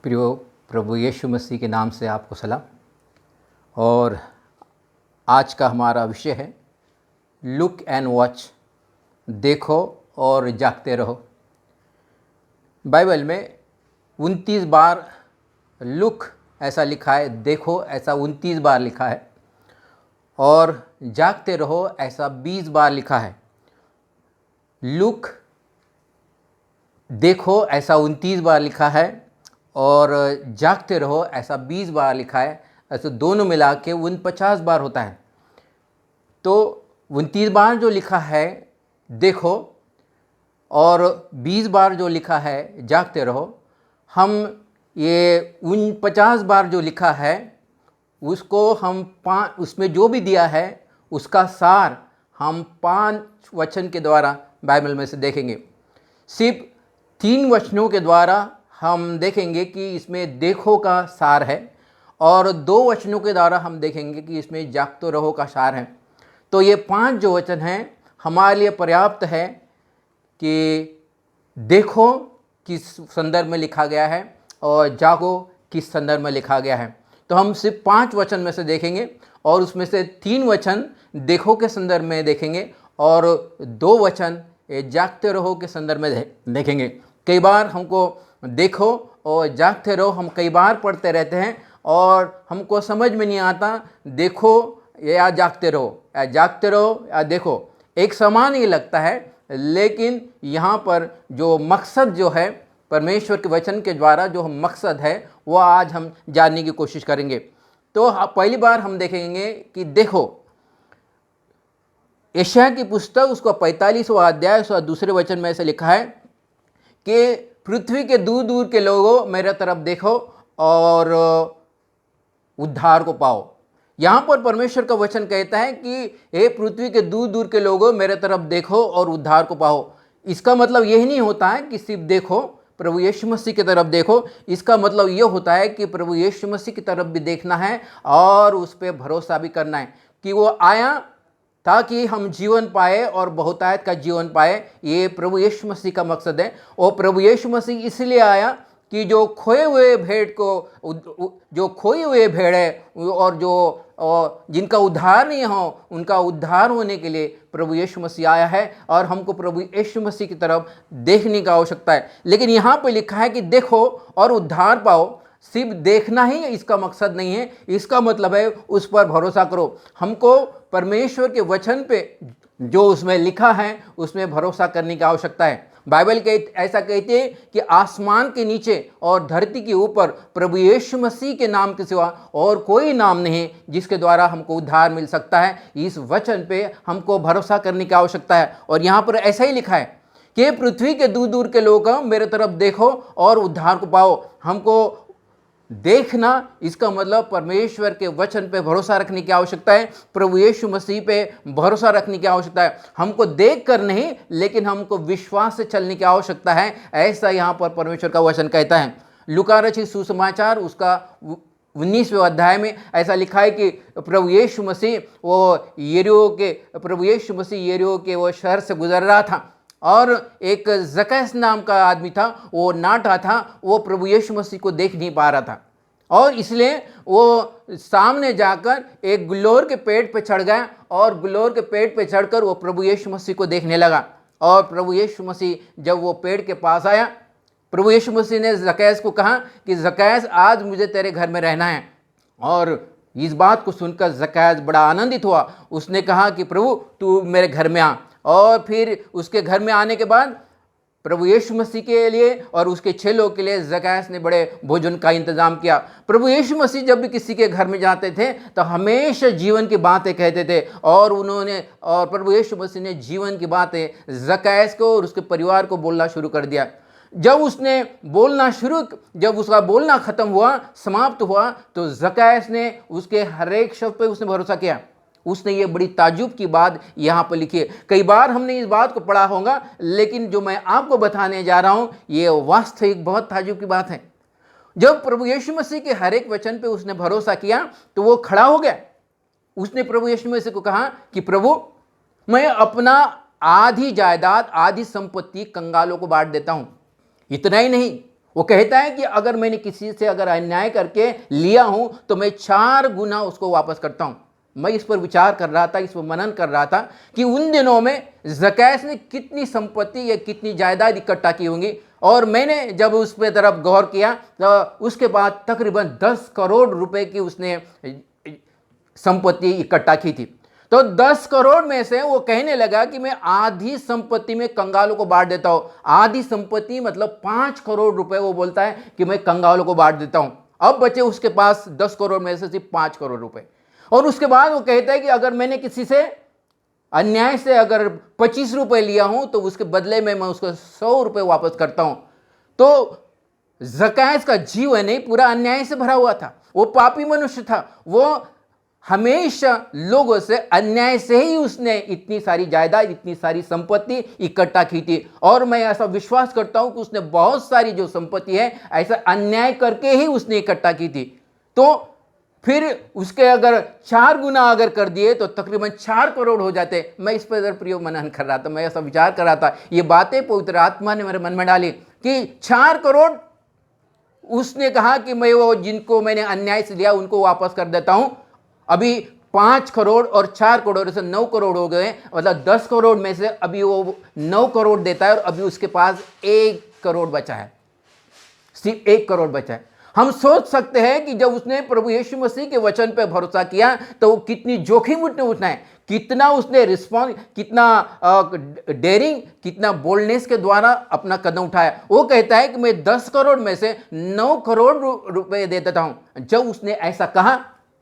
प्रियो प्रभु यीशु मसीह के नाम से आपको सलाम। और आज का हमारा विषय है लुक एंड वॉच, देखो और जागते रहो। बाइबल में 29 बार लुक ऐसा लिखा है, देखो ऐसा 29 बार लिखा है, और जागते रहो ऐसा 20 बार लिखा है। लुक देखो ऐसा 29 बार लिखा है और जागते रहो ऐसा 20 बार लिखा है। ऐसे दोनों मिला के 49 बार होता है। तो 29 बार जो लिखा है देखो और 20 बार जो लिखा है जागते रहो, हम ये 49 बार जो लिखा है उसको हम उसमें जो भी दिया है उसका सार हम 5 वचन के द्वारा बाइबल में से देखेंगे। सिर्फ 3 वचनों के द्वारा हम देखेंगे कि इसमें देखो का सार है, और 2 वचनों के द्वारा हम देखेंगे कि इसमें जागते रहो का सार है। तो ये 5 जो वचन हैं हमारे लिए पर्याप्त है कि देखो किस संदर्भ में लिखा गया है और जागो किस संदर्भ में लिखा गया है। तो हम सिर्फ 5 वचन में से देखेंगे और उसमें से 3 वचन देखो के संदर्भ में देखेंगे और 2 वचन जागते रहो के संदर्भ में देखेंगे। कई बार हमको देखो और जागते रहो हम कई बार पढ़ते रहते हैं और हमको समझ में नहीं आता देखो या जागते रहो या जागते रहो या देखो, एक समान ही लगता है। लेकिन यहाँ पर जो मकसद जो है परमेश्वर के वचन के द्वारा जो हम मकसद है वो आज हम जानने की कोशिश करेंगे। तो पहली बार हम देखेंगे कि देखो, यशायाह की पुस्तक उसका 45वां अध्याय उसका दूसरे वचन में ऐसे लिखा है कि पृथ्वी के दूर दूर के लोगों मेरे तरफ देखो और उद्धार को पाओ। यहाँ पर परमेश्वर का वचन कहता है कि हे पृथ्वी के दूर दूर के लोगों मेरे तरफ देखो और उद्धार को पाओ। इसका मतलब यही नहीं होता है कि सिर्फ देखो, प्रभु यीशु मसीह की तरफ देखो। इसका मतलब यह होता है कि प्रभु यीशु मसीह की तरफ भी देखना है और उस पर भरोसा भी करना है कि वो आया ताकि हम जीवन पाए और बहुतायत का जीवन पाए। ये प्रभु यीशु मसीह का मकसद है। और प्रभु यीशु मसीह इसलिए आया कि जो खोए हुए भेड़ है और जिनका उद्धार नहीं हो उनका उद्धार होने के लिए प्रभु यीशु मसीह आया है और हमको प्रभु यीशु मसीह की तरफ देखने की आवश्यकता है। लेकिन यहाँ पे लिखा है कि देखो और उद्धार पाओ। सिर्फ देखना ही इसका मकसद नहीं है, इसका मतलब है उस पर भरोसा करो। हमको परमेश्वर के वचन पे जो उसमें लिखा है उसमें भरोसा करने की आवश्यकता है। बाइबल ऐसा कहते हैं कि आसमान के नीचे और धरती के ऊपर प्रभु यीशु मसीह के नाम के सिवा और कोई नाम नहीं जिसके द्वारा हमको उद्धार मिल सकता है। इस वचन पे हमको भरोसा करने की आवश्यकता है। और यहाँ पर ऐसा ही लिखा है कि पृथ्वी के दूर दूर के लोग मेरे तरफ देखो और उद्धार को पाओ। हमको देखना इसका मतलब परमेश्वर के वचन पे भरोसा रखने की आवश्यकता है, प्रभु यीशु मसीह पे भरोसा रखने की आवश्यकता है। हमको देख कर नहीं लेकिन हमको विश्वास से चलने की आवश्यकता है, ऐसा यहाँ पर परमेश्वर का वचन कहता है। लूका रचित सुसमाचार उसका 19वें अध्याय में ऐसा लिखा है कि प्रभु यीशु मसीह यरीहो के वो शहर से गुजर रहा था और एक जकैस नाम का आदमी था, वो नाटा था, वो प्रभु यीशु मसीह को देख नहीं पा रहा था और इसलिए वो सामने जाकर एक गुल्लोर के पेड़ पे चढ़ गया और गुल्लोर के पेड़ पे चढ़कर वो प्रभु यीशु मसीह को देखने लगा। और प्रभु यीशु मसीह जब वो पेड़ के पास आया, प्रभु यीशु मसीह ने जकैस को कहा कि जकैस आज मुझे तेरे घर में रहना है। और इस बात को सुनकर जकैस बड़ा आनंदित हुआ। उसने कहा कि प्रभु तू मेरे घर में आ। और फिर उसके घर में आने के बाद प्रभु यीशु मसीह के लिए और उसके 6 लोगों के लिए जकैस ने बड़े भोजन का इंतजाम किया। प्रभु यीशु मसीह जब भी किसी के घर में जाते थे तो हमेशा जीवन की बातें कहते थे और प्रभु यीशु मसीह ने जीवन की बातें जकैस को और उसके परिवार को बोलना शुरू कर दिया। जब उसका बोलना खत्म हुआ, समाप्त हुआ, तो जकैस ने उसके हर एक शब्द पे उसने भरोसा किया। उसने ये बड़ी ताज्जुब की बात यहाँ पर लिखी है। कई बार हमने इस बात को पढ़ा होगा, लेकिन जो मैं आपको बताने जा रहा हूँ ये वास्तविक बहुत ताज्जुब की बात है। जब प्रभु यीशु मसीह के हर एक वचन पे उसने भरोसा किया तो वो खड़ा हो गया। उसने प्रभु यीशु मसीह को कहा कि प्रभु मैं अपना आधी जायदाद आधी संपत्ति कंगालों को बांट देता हूँ। इतना ही नहीं, वो कहता है कि अगर मैंने किसी से अगर अन्याय करके लिया हूं तो मैं 4 गुना उसको वापस करता हूं। मैं इस पर विचार कर रहा था, इस पर मनन कर रहा था कि उन दिनों में ज़कैस ने कितनी संपत्ति या कितनी जायदाद इकट्ठा की होंगी। और मैंने जब उस पर तरफ गौर किया तो उसके बाद तकरीबन 10 करोड़ रुपए की उसने संपत्ति इकट्ठा की थी। तो 10 करोड़ में से वो कहने लगा कि मैं आधी संपत्ति में कंगालों को बांट देता हूं। आधी संपत्ति मतलब 5 करोड़ रुपए वो बोलता है कि मैं कंगालों को बांट देता हूं। अब बचे उसके पास 10 करोड़ में से सिर्फ 5 करोड़ रुपए। और उसके बाद वो कहता है कि अगर मैंने किसी से अन्याय से अगर 25 रुपए लिया हूं तो उसके बदले में मैं उसको 100 रुपए वापस करता हूं। तो ज़कैस का जीवन ही पूरा अन्याय से भरा हुआ था। वो पापी मनुष्य था। वो हमेशा लोगों से अन्याय से ही उसने इतनी सारी जायदाद, इतनी सारी संपत्ति इकट्ठा की थी। और मैं ऐसा विश्वास करता हूं कि उसने बहुत सारी जो संपत्ति है ऐसा अन्याय करके ही उसने इकट्ठा की थी। तो फिर उसके अगर 4 गुना अगर कर दिए तो तकरीबन 4 करोड़ हो जाते। मैं इस पर प्रयोग मनन कर रहा था, मैं ऐसा विचार कर रहा था। ये बातें पवित्र आत्मा ने मेरे मन में डाली कि 4 करोड़ उसने कहा कि मैं वो जिनको मैंने अन्याय से लिया उनको वापस कर देता हूं। अभी 5 करोड़ और 4 करोड़ से 9 करोड़ हो गए। मतलब 10 करोड़ में से अभी वो 9 करोड़ देता है और अभी उसके पास 1 करोड़ बचा है, सिर्फ 1 करोड़ बचा है। हम सोच सकते हैं कि जब उसने प्रभु यीशु मसीह के वचन पर भरोसा किया तो वो कितनी जोखिम उसने उठाए, कितना उसने रिस्पॉन्स, कितना डेयरिंग, कितना बोल्डनेस के द्वारा अपना कदम उठाया। वो कहता है कि मैं 10 करोड़ में से 9 करोड़ रुपए दे देता हूं। जब उसने ऐसा कहा,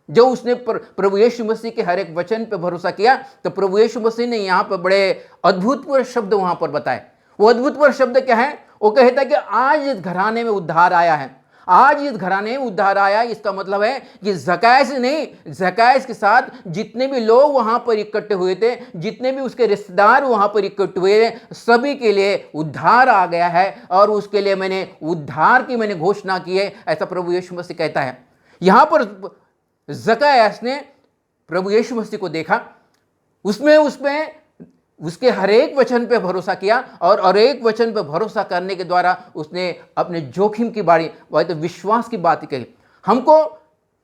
जब उसने प्रभु यीशु मसीह के हर एक वचन पर भरोसा किया तो प्रभु यीशु मसीह ने यहाँ पर बड़े अद्भुतपूर्ण शब्द वहां पर बताए। वो अद्भुतपूर्ण शब्द क्या है? वो कहता है कि आज इस घराने में उद्धार आया है। आज इस घराने में उद्धार आया, इसका मतलब है कि ज़कैस नहीं, ज़कैस के साथ जितने भी लोग वहां पर इकट्ठे हुए थे, जितने भी उसके रिश्तेदार वहां पर इकट्ठे हुए थे, सभी के लिए उद्धार आ गया है। और उसके लिए मैंने उद्धार की मैंने घोषणा की है, ऐसा प्रभु यीशु मसीह कहता है। यहां पर ज़कैस ने प्रभु यीशु मसीह को देखा, उसमें उसके हर एक वचन पे भरोसा किया और हर एक वचन पे भरोसा करने के द्वारा उसने अपने जोखिम की बारी, वह तो विश्वास की बात कही। हमको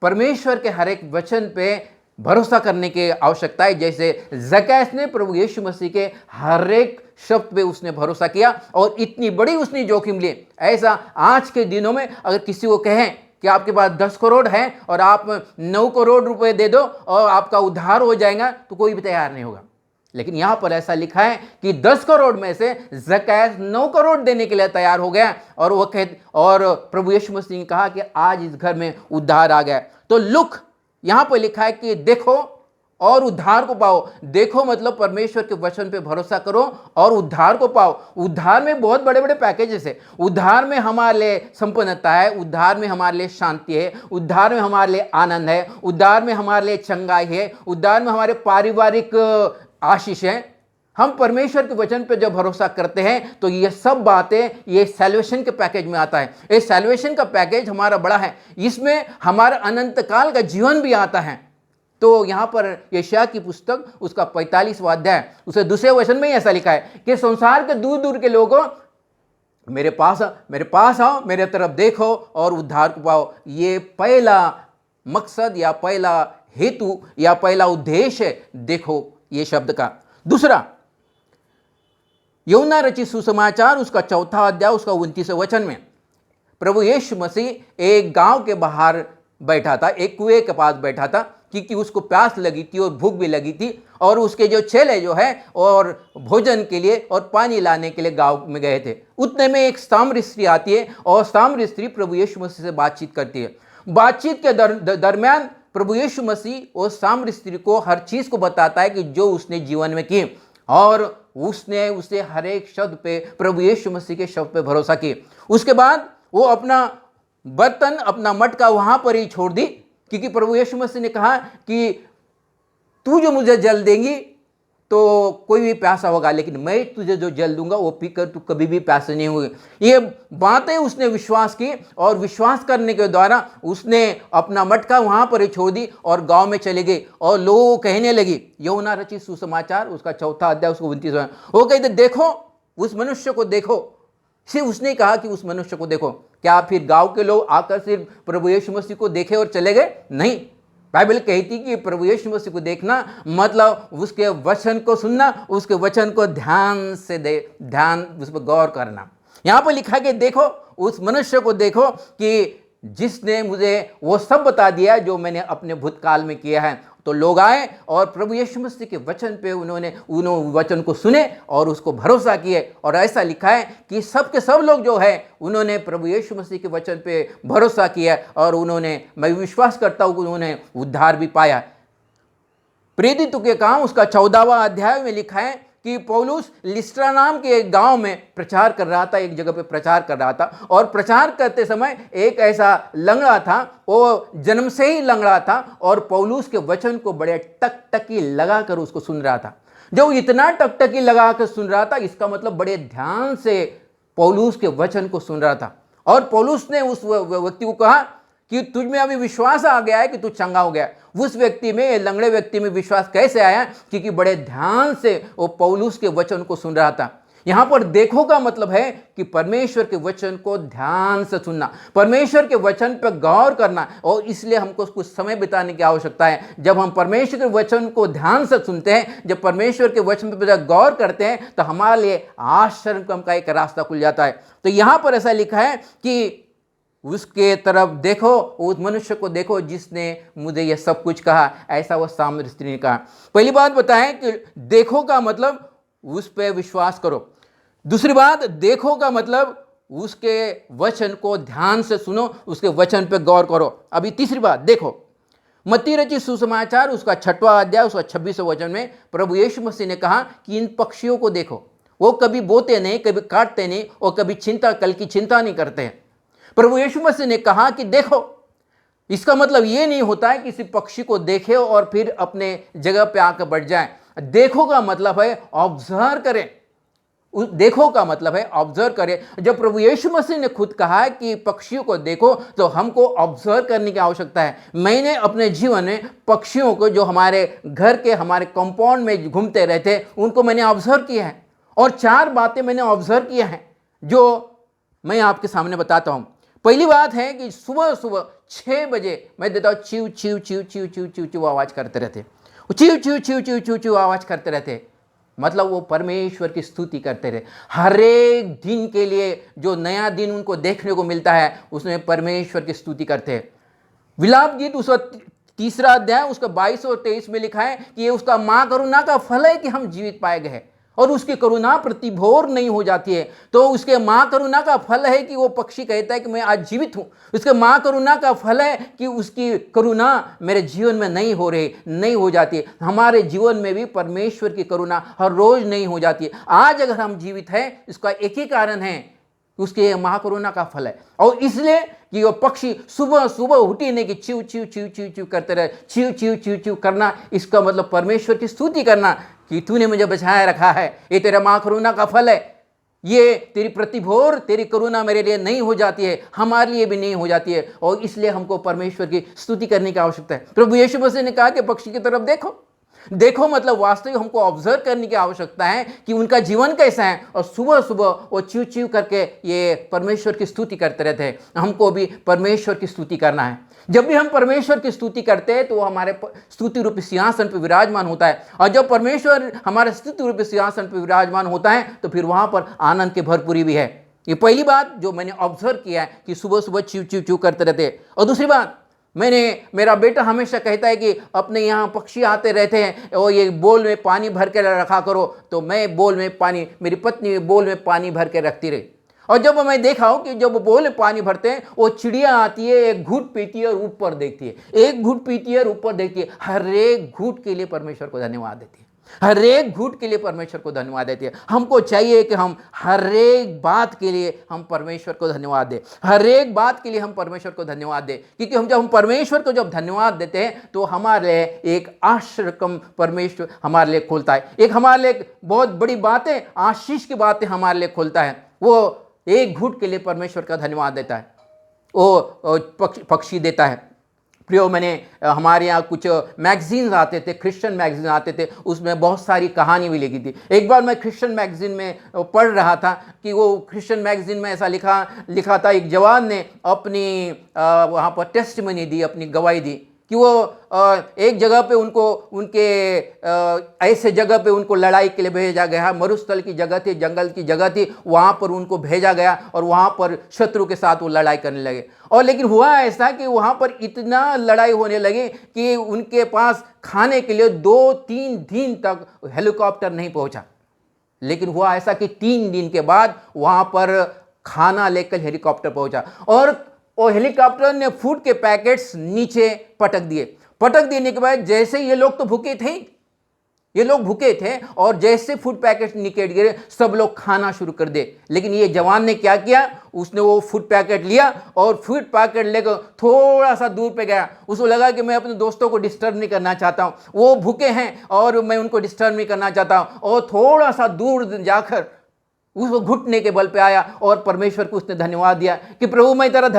परमेश्वर के हर एक वचन पे भरोसा करने की आवश्यकता है। जैसे ज़कैस ने प्रभु यीशु मसीह के हर एक शब्द पे उसने भरोसा किया और इतनी बड़ी उसने जोखिम ली। ऐसा आज के दिनों में अगर किसी को कहें कि आपके पास 10 करोड़ है और आप 9 करोड़ रुपए दे दो और आपका उद्धार हो जाएगा, तो कोई भी तैयार नहीं होगा। लेकिन यहां पर ऐसा लिखा है कि 10 करोड़ में से ज़कैस 9 करोड़ देने के लिए तैयार हो गया। और वो और प्रभु यीशु मसीह ने कहा कि आज इस घर में उद्धार आ गया। तो लुक यहां पर लिखा है कि देखो और उद्धार को पाओ। देखो मतलब परमेश्वर के वचन पे भरोसा करो और उद्धार को पाओ। उद्धार में बहुत बड़े बड़े पैकेजेस है। उद्धार में हमारे लिए संपन्नता है, उद्धार में हमारे लिए शांति है, उद्धार में हमारे लिए आनंद है, उद्धार में हमारे लिए चंगाई है, उद्धार में हमारे पारिवारिक आशीष है। हम परमेश्वर के वचन पे जब भरोसा करते हैं तो ये सब बातें ये सैल्वेशन के पैकेज में आता है। ये सैल्वेशन का पैकेज हमारा बड़ा है, इसमें हमारा अनंत काल का जीवन भी आता है। तो यहाँ पर यशायाह की पुस्तक उसका 45वां अध्याय उसे दूसरे वचन में ही ऐसा लिखा है कि संसार के दूर दूर के लोगों मेरे पास आओ, मेरे तरफ देखो और उद्धार को पाओ। ये पहला मकसद या पहला हेतु या पहला उद्देश्य है। देखो ये शब्द का। दूसरा, यूहन्ना रचित सुसमाचार उसका 4वां अध्याय उसका 29वें वचन में प्रभु यीशु मसीह एक गांव के बाहर बैठा था, एक कुएं के पास बैठा था क्योंकि उसको प्यास लगी थी और भूख भी लगी थी। और उसके जो चेले जो है और भोजन के लिए और पानी लाने के लिए गांव में गए थे। उतने में एक सामरी स्त्री आती है और सामरी स्त्री प्रभु यीशु मसीह से बातचीत करती है। बातचीत के दरमियान प्रभु यीशु मसीह उस सामरी स्त्री को हर चीज़ को बताता है कि जो उसने जीवन में की, और उसने उसे हर एक शब्द पे प्रभु यीशु मसीह के शब्द पे भरोसा की। उसके बाद वो अपना बर्तन, अपना मटका वहाँ पर ही छोड़ दी, क्योंकि प्रभु यीशु मसीह ने कहा कि तू जो मुझे जल देंगी तो कोई भी प्यासा होगा, लेकिन मैं तुझे जो जल दूंगा वो पीकर तू कभी भी प्यासे नहीं होगी। ये बातें उसने विश्वास की और विश्वास करने के द्वारा उसने अपना मटका वहाँ पर ही छोड़ दी और गांव में चले गई। और लोग कहने लगी, यूहन्ना रचित सुसमाचार उसका 4वां अध्याय उसको 29वां, वो कहते देखो उस मनुष्य को देखो सिर्फ उसने कहा कि उस मनुष्य को देखो। क्या फिर गांव के लोग आकर सिर्फ प्रभु यीशु मसीह को देखे और चले गए? नहीं, बाइबल कहती कि प्रभु यीशु मसीह को देखना मतलब उसके वचन को सुनना, उसके वचन को ध्यान से ध्यान उस पर गौर करना। यहाँ पर लिखा कि देखो उस मनुष्य को, देखो कि जिसने मुझे वो सब बता दिया जो मैंने अपने भूतकाल में किया है। तो लोग आए और प्रभु यीशु मसीह के वचन पे उन्होंने वचन को सुने और उसको भरोसा किए। और ऐसा लिखा है कि सब के सब लोग जो है उन्होंने प्रभु यीशु मसीह के वचन पे भरोसा किया और उन्होंने, मैं विश्वास करता हूँ, उन्होंने उद्धार भी पाया। प्रेरितों के काम उसका 14वां अध्याय में लिखा है कि पौलुस लिस्ट्रा नाम के एक गांव में प्रचार कर रहा था, एक जगह पे प्रचार कर रहा था। और प्रचार करते समय एक ऐसा लंगड़ा था, वो जन्म से ही लंगड़ा था और पौलुस के वचन को बड़े टकटकी लगाकर उसको सुन रहा था। जो इतना टकटकी लगाकर सुन रहा था, इसका मतलब बड़े ध्यान से पौलुस के वचन को सुन रहा था। और पौलुस ने उस व्यक्ति को कहा कि तुझ में अभी विश्वास आ गया है कि तू चंगा हो गया। उस व्यक्ति में, लंगड़े व्यक्ति में विश्वास कैसे आया? क्योंकि बड़े ध्यान से वो पौलुस के वचन को सुन रहा था। यहां पर देखो का मतलब है कि परमेश्वर के वचन को ध्यान से सुनना, परमेश्वर के वचन पर गौर करना। और इसलिए हमको कुछ समय बिताने की आवश्यकता है। जब हम परमेश्वर के वचन को ध्यान से सुनते हैं, जब परमेश्वर के वचन पर गौर करते हैं, तो हमारे लिए आश्चर्य का एक रास्ता खुल जाता है। तो यहां पर ऐसा लिखा है कि उसके तरफ देखो, उस मनुष्य को देखो जिसने मुझे यह सब कुछ कहा। ऐसा वह सामरी स्त्री ने कहा। पहली बात बताएं कि देखो का मतलब उस पर विश्वास करो। दूसरी बात, देखो का मतलब उसके वचन को ध्यान से सुनो, उसके वचन पर गौर करो। अभी तीसरी बात देखो, मत्ती रचित सुसमाचार उसका 6वां अध्याय उसका 26वां वचन में प्रभु यीशु मसीह ने कहा कि इन पक्षियों को देखो, वो कभी बोते नहीं, कभी काटते नहीं और कभी कल की चिंता नहीं करते हैं। प्रभु यीशु मसीह ने कहा कि देखो, इसका मतलब ये नहीं होता है कि किसी पक्षी को देखे और फिर अपने जगह पे आकर बैठ जाए। देखो का मतलब है ऑब्जर्व करें। देखो का मतलब है ऑब्जर्व करें। जब प्रभु यीशु मसीह ने खुद कहा है कि पक्षियों को देखो, तो हमको ऑब्जर्व करने की आवश्यकता है। मैंने अपने जीवन में पक्षियों को, जो हमारे घर के, हमारे कंपाउंड में घूमते रहते, उनको मैंने ऑब्जर्व किया है। और 4 बातें मैंने ऑब्जर्व किया है जो मैं आपके सामने बताता हूं। पहली बात है कि सुबह सुबह 6 बजे मैं देता हूँ चिव चिव चिव चिव चिव चिव चिव आवाज़ करते रहते, चिव चिव चिव चिव चिव चिव आवाज़ करते रहते। मतलब वो परमेश्वर की स्तुति करते रहे। हर एक दिन के लिए जो नया दिन उनको देखने को मिलता है, उसमें परमेश्वर की स्तुति करते हैं। विलाप गीत उसका 3रा अध्याय उसका 22 और 23 में लिखा है कि ये उसका माँ करुणा का फल है कि हम जीवित पाए गए हैं और उसकी करुणा प्रतिभोर नहीं हो जाती है। तो उसके माँ करुणा का फल है कि वो पक्षी कहता है कि मैं आज जीवित हूँ। उसके माँ करुणा का फल है कि उसकी करुणा मेरे जीवन में नहीं हो रही, नहीं हो जाती है। हमारे जीवन में भी परमेश्वर की करुणा हर रोज नहीं हो जाती है। आज अगर हम जीवित हैं, इसका एक ही कारण है, उसके महाकरुणा का फल है। और इसलिए कि वो पक्षी सुबह सुबह उठने की चिव चिव चिव चिव चिव करते रहे, चिव चिव चिव चिव करना, इसका मतलब परमेश्वर की स्तुति करना कि तूने मुझे बचाए रखा है, ये तेरा महाकरुणा का फल है। ये तेरी प्रतिभोर, तेरी करुणा मेरे लिए नहीं हो जाती है, हमारे लिए भी नहीं हो जाती है। और इसलिए हमको परमेश्वर की स्तुति करने की आवश्यकता है। प्रभु यीशु मसीह ने कहा कि पक्षी की तरफ देखो। देखो मतलब वास्तविक हमको ऑब्जर्व करने की आवश्यकता है कि उनका जीवन कैसा है। और सुबह सुबह वो चिव चिव करके ये परमेश्वर की स्तुति करते रहते हैं। हमको भी परमेश्वर की स्तुति करना है। जब भी हम परमेश्वर की स्तुति करते हैं तो वो हमारे स्तुति रूपी सिंहासन पर विराजमान होता है। और जब परमेश्वर हमारे स्तुति रूपी सिंहासन पर विराजमान होता है तो फिर वहाँ पर आनंद की भरपूरी भी है। ये पहली बात जो मैंने ऑब्जर्व किया है कि सुबह सुबह चिव चिव चिव करते रहते हैं। और दूसरी बात, मेरा बेटा हमेशा कहता है कि अपने यहाँ पक्षी आते रहते हैं और ये बोल में पानी भर के रखा करो। तो मैं बोल में पानी, मेरी पत्नी बोल में पानी भर के रखती रही। और जब मैं देखा हूँ कि जब बोल में पानी भरते हैं, वो चिड़िया आती है, एक घूंट पीती है और ऊपर देखती है, एक घूंट पीती है और ऊपर देखती है। हर एक घूंट के लिए परमेश्वर को धन्यवाद देती है। हर एक घूंट के लिए परमेश्वर को धन्यवाद देती है। हमको चाहिए कि हम हर एक बात के लिए हम परमेश्वर को धन्यवाद दें। हर एक बात के लिए हम परमेश्वर को धन्यवाद दें, क्योंकि हम परमेश्वर को जब धन्यवाद देते हैं तो हमारे लिए एक आश्चर्यकम परमेश्वर हमारे लिए खोलता है। एक हमारे लिए बहुत बड़ी बातें, आशीष की बातें हमारे लिए खोलता है। वो एक घूंट के लिए परमेश्वर का धन्यवाद देता है, वो पक्षी देता है। प्रियो, मैंने हमारे यहाँ कुछ मैगजीन्स आते थे, क्रिश्चियन मैगजीन आते थे, उसमें बहुत सारी कहानी भी लिखी थी। एक बार मैं क्रिश्चियन मैगजीन में पढ़ रहा था कि वो क्रिश्चियन मैगजीन में ऐसा लिखा था, एक जवान ने अपनी वहाँ पर टेस्टिमनी दी, अपनी गवाही दी कि वो एक जगह पे उनके ऐसे जगह पे उनको लड़ाई के लिए भेजा गया, मरुस्थल की जगह थी, जंगल की जगह थी, वहाँ पर उनको भेजा गया और वहाँ पर शत्रु के साथ वो लड़ाई करने लगे। और लेकिन हुआ ऐसा कि वहाँ पर इतना लड़ाई होने लगी कि उनके पास खाने के लिए 2-3 दिन तक हेलीकॉप्टर नहीं पहुँचा। लेकिन हुआ ऐसा कि 3 दिन के बाद वहाँ पर खाना लेकर हेलीकॉप्टर पहुँचा और वो हेलीकॉप्टर ने फूड के पैकेट्स नीचे पटक देने के बाद जैसे ये लोग तो भूखे थे और जैसे फूड पैकेट नीचे गिरे, सब लोग खाना शुरू कर दे। लेकिन ये जवान ने क्या किया, उसने वो फूड पैकेट लिया और फूड पैकेट लेकर थोड़ा सा दूर पे गया। उसको लगा कि मैं अपने दोस्तों को डिस्टर्ब नहीं करना चाहता हूँ, वो भूखे हैं और मैं उनको डिस्टर्ब नहीं करना चाहता हूँ, और थोड़ा सा दूर जाकर उसको घुटने के बल पे आया और परमेश्वर को उसने धन्यवाद दिया कि प्रभु, मैं तेरा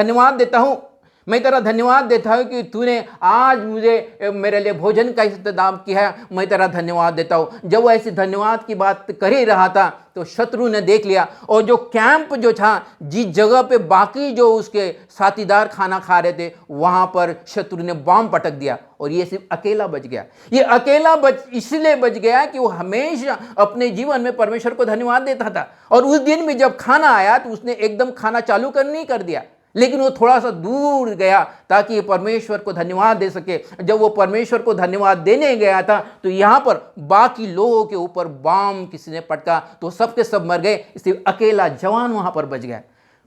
धन्यवाद देता हूँ कि तूने आज मुझे मेरे लिए भोजन का इंतजाम किया है, मैं तेरा धन्यवाद देता हूँ। जब वो ऐसे धन्यवाद की बात कर ही रहा था तो शत्रु ने देख लिया, और जो कैंप जो था, जिस जगह पे बाकी जो उसके साथीदार खाना खा रहे थे, वहाँ पर शत्रु ने बम पटक दिया और ये सिर्फ अकेला बच गया। ये अकेला इसलिए बच गया कि वो हमेशा अपने जीवन में परमेश्वर को धन्यवाद देता था, और उस दिन में जब खाना आया तो उसने एकदम खाना चालू नहीं कर दिया, लेकिन वो थोड़ा सा दूर गया ताकि परमेश्वर को धन्यवाद दे सके। जब वो परमेश्वर को धन्यवाद देने गया था तो यहाँ पर बाकी लोगों के ऊपर बम किसी ने पटका तो सबके सब मर गए, सिर्फ अकेला जवान वहाँ पर बच गया।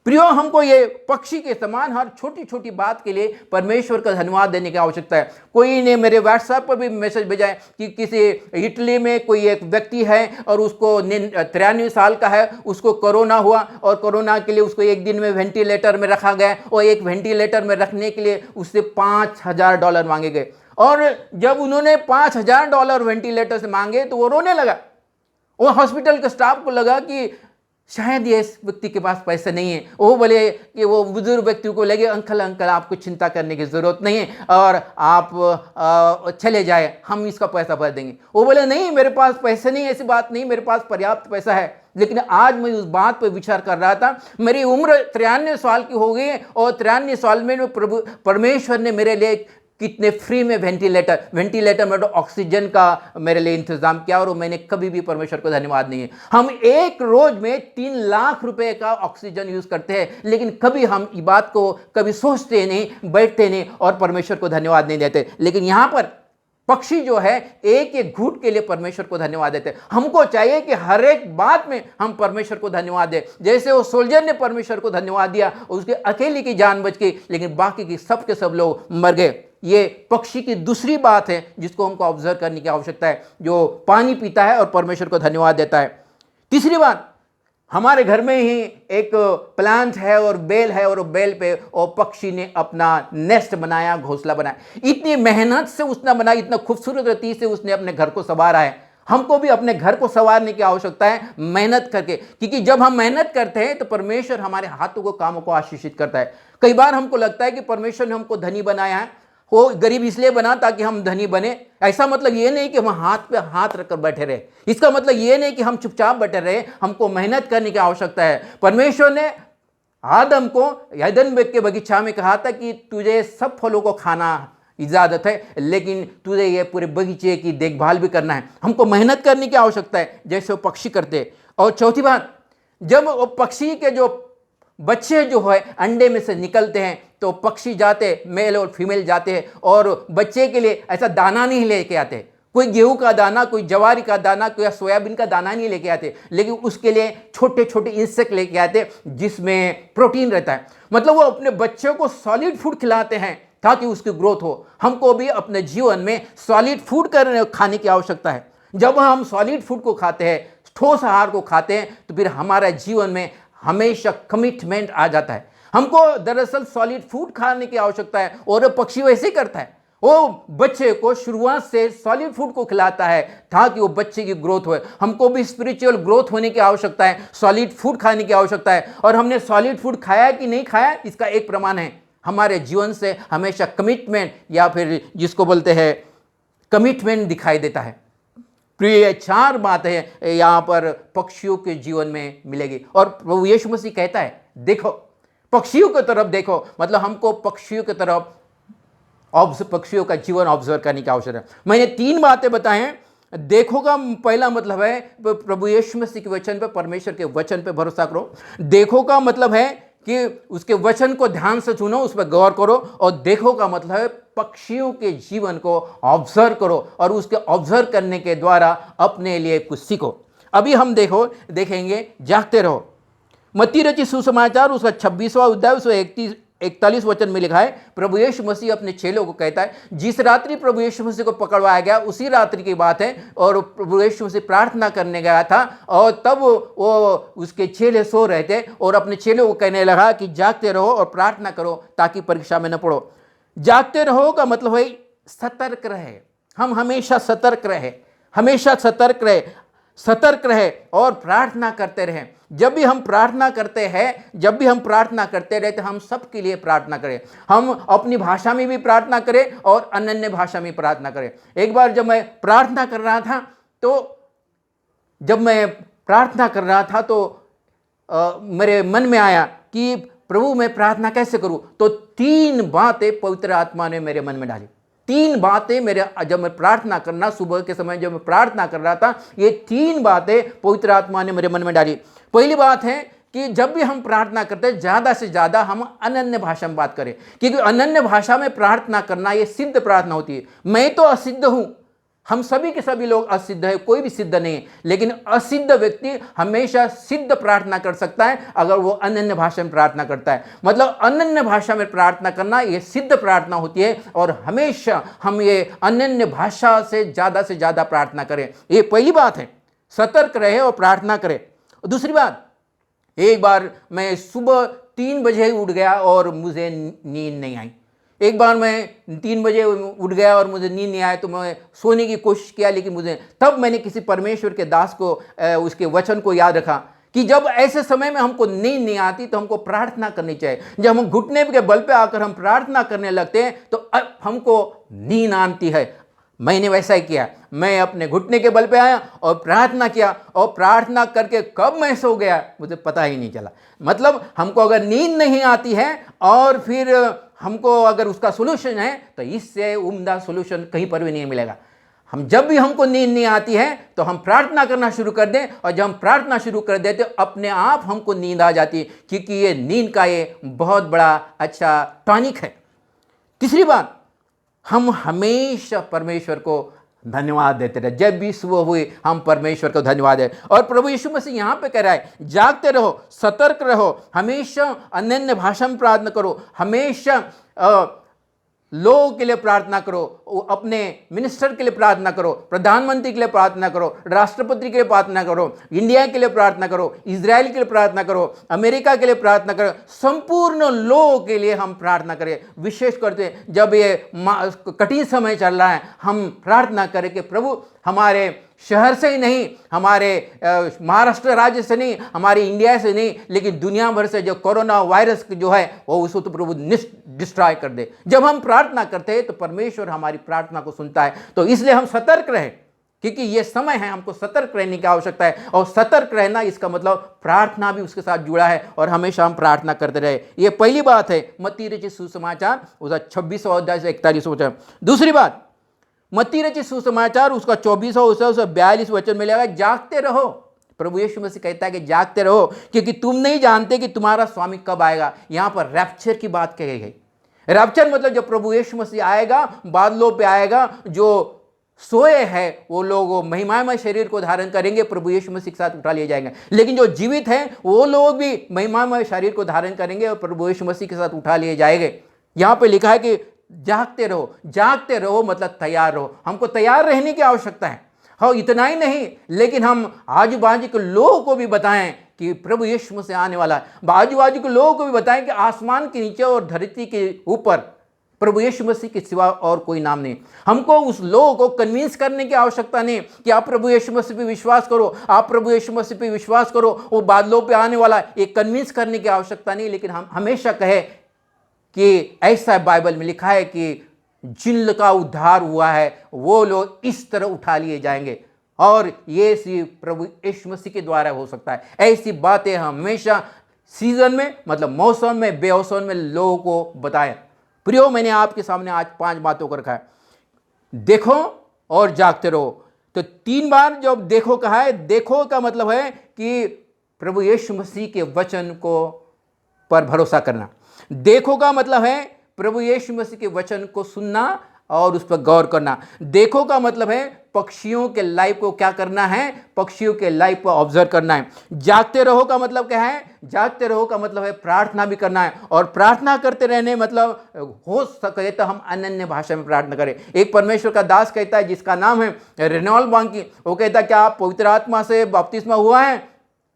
प्रियो, हमको ये पक्षी के समान हर छोटी छोटी बात के लिए परमेश्वर का धन्यवाद देने की आवश्यकता है। कोई ने मेरे व्हाट्सएप पर भी मैसेज भेजा है कि किसी इटली में कोई एक व्यक्ति है और उसको 93 साल का है, उसको कोरोना हुआ और कोरोना के लिए उसको एक दिन में वेंटिलेटर में रखा गया, और एक वेंटिलेटर में रखने के लिए उससे $5000 मांगे गए। और जब उन्होंने $5000 वेंटिलेटर से मांगे तो वो रोने लगा। वो हॉस्पिटल के स्टाफ को लगा कि शायद ये इस व्यक्ति के पास पैसे नहीं है। वो बोले कि वो बुजुर्ग व्यक्ति को लगे, अंकल आपको चिंता करने की ज़रूरत नहीं है और आप चले जाए, हम इसका पैसा भर देंगे। वो बोले नहीं, मेरे पास पैसे नहीं, ऐसी बात नहीं, मेरे पास पर्याप्त पैसा है। लेकिन आज मैं उस बात पर विचार कर रहा था, मेरी उम्र 93 साल की हो गई और 93 साल में परमेश्वर ने मेरे लिए कितने फ्री में वेंटिलेटर में ऑक्सीजन का मेरे लिए इंतजाम किया, और मैंने कभी भी परमेश्वर को धन्यवाद नहीं है। हम एक रोज में 3 लाख रुपए का ऑक्सीजन यूज करते हैं, लेकिन कभी हम इस बात को कभी सोचते नहीं, बैठते नहीं और परमेश्वर को धन्यवाद नहीं देते। लेकिन यहाँ पर पक्षी जो है एक एक घूंट के लिए परमेश्वर को धन्यवाद देते हैं। हमको चाहिए कि हर एक बात में हम परमेश्वर को धन्यवाद दें। जैसे वो सोल्जर ने परमेश्वर को धन्यवाद दिया, उसके अकेले की जान बच गई, लेकिन बाकी की सब के सब लोग मर गए। ये पक्षी की दूसरी बात है जिसको हमको ऑब्जर्व करने की आवश्यकता है, जो पानी पीता है और परमेश्वर को धन्यवाद देता है। तीसरी बात, हमारे घर में ही एक प्लांट है और बेल है, और बेल पे और पक्षी ने अपना नेस्ट बनाया, घोंसला बनाया। इतनी मेहनत से उसने बनाया, इतना खूबसूरत रीति से उसने अपने घर को संवारा है। हमको भी अपने घर को संवारने की आवश्यकता है, मेहनत करके, क्योंकि जब हम मेहनत करते हैं तो परमेश्वर हमारे हाथों को कामों को आशीषित करता है। कई बार हमको लगता है कि परमेश्वर ने हमको धनी बनाया है, वो गरीब इसलिए बना ताकि हम धनी बने। ऐसा मतलब ये नहीं कि हम हाथ पे हाथ रखकर बैठे रहे, इसका मतलब ये नहीं कि हम चुपचाप बैठे रहे। हमको मेहनत करने की आवश्यकता है। परमेश्वर ने आदम को एदन के बगीचा में कहा था कि तुझे सब फलों को खाना इजाजत है, लेकिन तुझे ये पूरे बगीचे की देखभाल भी करना है। हमको मेहनत करने की आवश्यकता है जैसे वो पक्षी करते। और चौथी बात, जब वो पक्षी के जो बच्चे जो है अंडे में से निकलते हैं तो पक्षी जाते, मेल और फीमेल जाते हैं और बच्चे के लिए ऐसा दाना नहीं लेके आते। कोई गेहूं का दाना, कोई जवारी का दाना, कोई सोयाबीन का दाना नहीं लेके आते, लेकिन उसके लिए छोटे छोटे इंसेक्ट लेके आते जिसमें प्रोटीन रहता है। मतलब वो अपने बच्चों को सॉलिड फूड खिलाते हैं ताकि उसकी ग्रोथ हो। हमको भी अपने जीवन में सॉलिड फूड खाने की आवश्यकता है। जब हम सॉलिड फूड को खाते हैं, ठोस आहार को खाते हैं, तो फिर हमारा जीवन में हमेशा कमिटमेंट आ जाता है। हमको दरअसल सॉलिड फूड खाने की आवश्यकता है, और पक्षी वैसे ही करता है। वो बच्चे को शुरुआत से सॉलिड फूड को खिलाता है ताकि वो बच्चे की ग्रोथ हो। हमको भी स्पिरिचुअल ग्रोथ होने की आवश्यकता है, सॉलिड फूड खाने की आवश्यकता है। और हमने सॉलिड फूड खाया कि नहीं खाया, इसका एक प्रमाण है। हमारे जीवन से हमेशा कमिटमेंट या फिर जिसको बोलते हैं कमिटमेंट दिखाई देता है। प्रिय 4 बातें यहाँ पर पक्षियों के जीवन में मिलेगी। और प्रभु यीशु मसीह कहता है देखो, पक्षियों की तरफ देखो, मतलब हमको पक्षियों की तरफ पक्षियों का जीवन ऑब्जर्व करने की आवश्यकता है। मैंने 3 बातें बताए हैं। देखो का पहला मतलब है प्रभु यीशु मसीह के वचन पे, परमेश्वर के वचन पे भरोसा करो। देखो का मतलब है कि उसके वचन को ध्यान से सुनो, उस पर गौर करो। और देखो का मतलब है पक्षियों के जीवन को ऑब्जर्व करो और उसके ऑब्जर्व करने के द्वारा अपने लिए कुछ सीखो। अभी हम देखेंगे जागते रहो। मत्ती रचित सुसमाचार उसका 26वां अध्याय उसका 41 वचन में लिखा है, प्रभु यीशु मसीह अपने चेलों को कहता है, जिस रात्रि प्रभु यीशु मसीह को पकड़वाया गया उसी रात्रि की बात है, और प्रभु यीशु मसीह प्रार्थना करने गया था और तब वो उसके चेले सो रहे थे और अपने चेलों को कहने लगा कि जागते रहो और प्रार्थना करो ताकि परीक्षा में न पड़ो। जागते रहो का मतलब है सतर्क रहे। हम हमेशा सतर्क रहे, हमेशा सतर्क रहे और प्रार्थना करते रहें। जब भी हम प्रार्थना करते रहते हम सबके लिए प्रार्थना करें। हम अपनी भाषा में भी प्रार्थना करें और अन्य भाषा में प्रार्थना करें। एक बार जब मैं प्रार्थना कर रहा था तो मेरे मन में आया कि प्रभु मैं प्रार्थना कैसे करूं। तो 3 बातें पवित्र आत्मा ने मेरे मन में डाली। 3 बातें जब मैं प्रार्थना करना, सुबह के समय जब मैं प्रार्थना कर रहा था, ये 3 बातें पवित्र आत्मा ने मेरे मन में डाली। पहली बात है कि जब भी हम प्रार्थना करते हैं ज़्यादा से ज़्यादा हम अनन्य भाषा में बात करें, क्योंकि अनन्य भाषा में प्रार्थना करना ये सिद्ध प्रार्थना होती है। मैं तो असिद्ध हूं, हम सभी के सभी लोग असिद्ध है, कोई भी सिद्ध नहीं है, लेकिन असिद्ध व्यक्ति हमेशा सिद्ध प्रार्थना कर सकता है अगर वो अनन्य भाषा में प्रार्थना करता है। मतलब अनन्य भाषा में प्रार्थना करना ये सिद्ध प्रार्थना होती है और हमेशा हम ये अनन्य भाषा से ज़्यादा प्रार्थना करें। ये पहली बात है, सतर्क रहे और प्रार्थना करें। दूसरी बात, एक बार मैं सुबह 3 बजे उठ गया और मुझे नींद नहीं आई। एक बार मैं 3 बजे उठ गया और मुझे नींद नहीं आया तो मैं सोने की कोशिश किया, लेकिन तब मैंने किसी परमेश्वर के दास को उसके वचन को याद रखा कि जब ऐसे समय में हमको नींद नहीं आती तो हमको प्रार्थना करनी चाहिए। जब हम घुटने के बल पे आकर हम प्रार्थना करने लगते हैं तो हमको नींद आती है। मैंने वैसा ही किया, मैं अपने घुटने के बल पे आया और प्रार्थना किया, और प्रार्थना करके कब मैं सो गया मुझे पता ही नहीं चला। मतलब हमको अगर नींद नहीं आती है और फिर हमको अगर उसका सोल्यूशन है तो इससे उम्दा सोल्यूशन कहीं पर भी नहीं मिलेगा। जब भी हमको नींद नहीं आती है तो हम प्रार्थना करना शुरू कर दें, और जब हम प्रार्थना शुरू कर देते अपने आप हमको नींद आ जाती है, क्योंकि ये नींद का ये बहुत बड़ा अच्छा टॉनिक है। तीसरी बात, हम हमेशा परमेश्वर को धन्यवाद देते रहे। जब भी सुबह हुई हम परमेश्वर को धन्यवाद दें। और प्रभु यीशु मसीह यहाँ पे कह रहा है जागते रहो, सतर्क रहो, हमेशा अनन्य भाषा में प्रार्थना करो, हमेशा लोगों के लिए प्रार्थना करो, अपने मिनिस्टर के लिए प्रार्थना करो, प्रधानमंत्री के लिए प्रार्थना करो, राष्ट्रपति के लिए प्रार्थना करो, इंडिया के लिए प्रार्थना करो, इजराइल के लिए प्रार्थना करो, अमेरिका के लिए प्रार्थना करो, संपूर्ण लोगों के लिए हम प्रार्थना करें। विशेष करके जब ये कठिन समय चल रहा है हम प्रार्थना करें कि प्रभु हमारे शहर से ही नहीं, हमारे महाराष्ट्र राज्य से नहीं, हमारे इंडिया से नहीं, लेकिन दुनिया भर से जो कोरोना वायरस जो है वो उसको तो प्रभु डिस्ट्रॉय कर दे। जब हम प्रार्थना करते हैं तो परमेश्वर हमारी प्रार्थना को सुनता है। तो इसलिए हम सतर्क रहें, क्योंकि ये समय है हमको सतर्क रहने की आवश्यकता है। और सतर्क रहना इसका मतलब प्रार्थना भी उसके साथ जुड़ा है और हमेशा हम प्रार्थना करते रहे। ये पहली बात है मत्ती रचित सुसमाचार उसका 26वां अध्याय से 41वां वचन। दूसरी बात, मत्ती रचित सुसमाचार उसका 24वां 42 वचन में लगा जागते रहो। प्रभु यीशु मसीह कहता है कि जागते रहो, क्योंकि तुम नहीं जानते कि तुम्हारा स्वामी कब आएगा। यहां पर रैप्चर की बात कही गई। रैप्चर मतलब जब प्रभु यीशु मसीह आएगा, बादलों पे आएगा, जो सोए हैं वो लोग महिमामय शरीर को धारण करेंगे, प्रभु यीशु मसीह के साथ उठा लिए जाएंगे। लेकिन जो जीवित हैं वो लोग भी महिमामय शरीर को धारण करेंगे और प्रभु यीशु मसीह के साथ उठा लिए जाएंगे। यहां पे लिखा है कि जागते रहो। जागते रहो मतलब तैयार रहो। हमको तैयार रहने की आवश्यकता है। हाँ, इतना ही नहीं, लेकिन हम आजू बाजू के लोगों को भी बताएं कि प्रभु यीशु मसीह आने वाला है। आजू बाजू के लोगों को भी बताएं कि आसमान के नीचे और धरती के ऊपर प्रभु यीशु मसीह के सिवा और कोई नाम नहीं। हमको उस लोगों को कन्विंस करने की आवश्यकता नहीं कि आप प्रभु यीशु मसीह पे विश्वास करो, आप प्रभु यीशु मसीह पे विश्वास करो, वो बादलों पे आने वाला, ये कन्विंस करने की आवश्यकता नहीं। लेकिन हम हमेशा कहे कि ऐसा बाइबल में लिखा है कि जिनका उद्धार हुआ है वो लोग इस तरह उठा लिए जाएंगे, और ये सिर्फ प्रभु यीशु मसीह के द्वारा हो सकता है। ऐसी बातें हमेशा सीजन में, मतलब मौसम में, बेमौसम में लोगों को बताएं। प्रियो, मैंने आपके सामने आज 5 बातों को रखा है। देखो और जागते रहो। तो 3 बार जब देखो कहा है, देखो का मतलब है कि प्रभु यीशु मसीह के वचन को पर भरोसा करना। देखो का मतलब है प्रभु यीशु मसीह के वचन को सुनना और उस पर गौर करना। देखो का मतलब है पक्षियों के लाइफ को क्या करना है, पक्षियों के लाइफ को ऑब्जर्व करना है। जागते रहो का मतलब क्या है, जागते रहो का मतलब है प्रार्थना भी करना है, और प्रार्थना करते रहने मतलब हो सके तो हम अनन्य भाषा में प्रार्थना करें। एक परमेश्वर का दास कहता है जिसका नाम है रेनॉल्ड बांकी, वो कहता है क्या आप पवित्र आत्मा से बपतिस्मा हुआ है?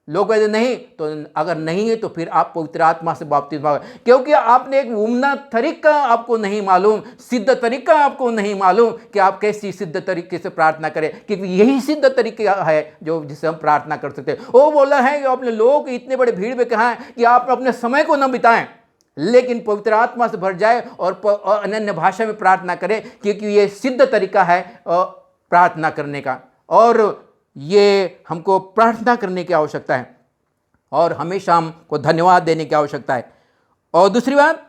लोग कहते नहीं, तो अगर नहीं है तो फिर आप पवित्र आत्मा से बपतिस्मा, क्योंकि आपने एक उम्दा तरीका आपको नहीं मालूम, सिद्ध तरीका आपको नहीं मालूम कि आप कैसी सिद्ध तरीके से प्रार्थना करें, क्योंकि यही सिद्ध तरीका है जो जिससे हम प्रार्थना कर सकते हैं। वो बोला है कि अपने लोगों को इतने बड़े भीड़ में कहा है कि आप अपने समय को न बिताएं, लेकिन पवित्र आत्मा से भर जाए और अनन्य भाषा में प्रार्थना करें, क्योंकि ये सिद्ध तरीका है प्रार्थना करने का, और ये हमको प्रार्थना करने की आवश्यकता है और हमेशा हमको धन्यवाद देने की आवश्यकता है। और दूसरी बात,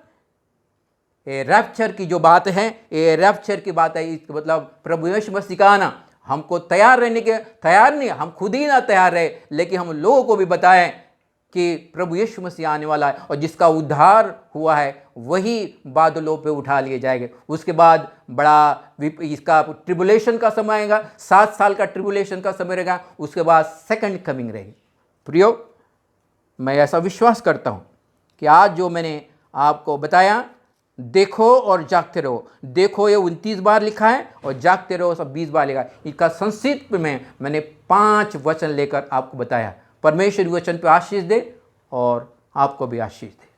ये रैप्चर की जो बात है, ये रैप्चर की बात है, इसका मतलब प्रभु यीशु मसीह का आना। हमको तैयार रहने के, तैयार नहीं, हम खुद ही ना तैयार रहे, लेकिन हम लोगों को भी बताएं कि प्रभु यीशु मसीह आने वाला है, और जिसका उद्धार हुआ है वही बादलों पे उठा लिए जाएंगे। उसके बाद बड़ा इसका ट्रिबुलेशन का समय आएगा, 7 साल का ट्रिबुलेशन का समय रहेगा, उसके बाद सेकंड कमिंग रहेगी। प्रियो, मैं ऐसा विश्वास करता हूँ कि आज जो मैंने आपको बताया, देखो और जागते रहो। देखो ये 29 बार लिखा है, और जागते रहो सब 20 बार लिखा है। इसका संक्षिप्त में मैंने 5 वचन लेकर आपको बताया। परमेश्वर वचन पे आशीष दे और आपको भी आशीष दे।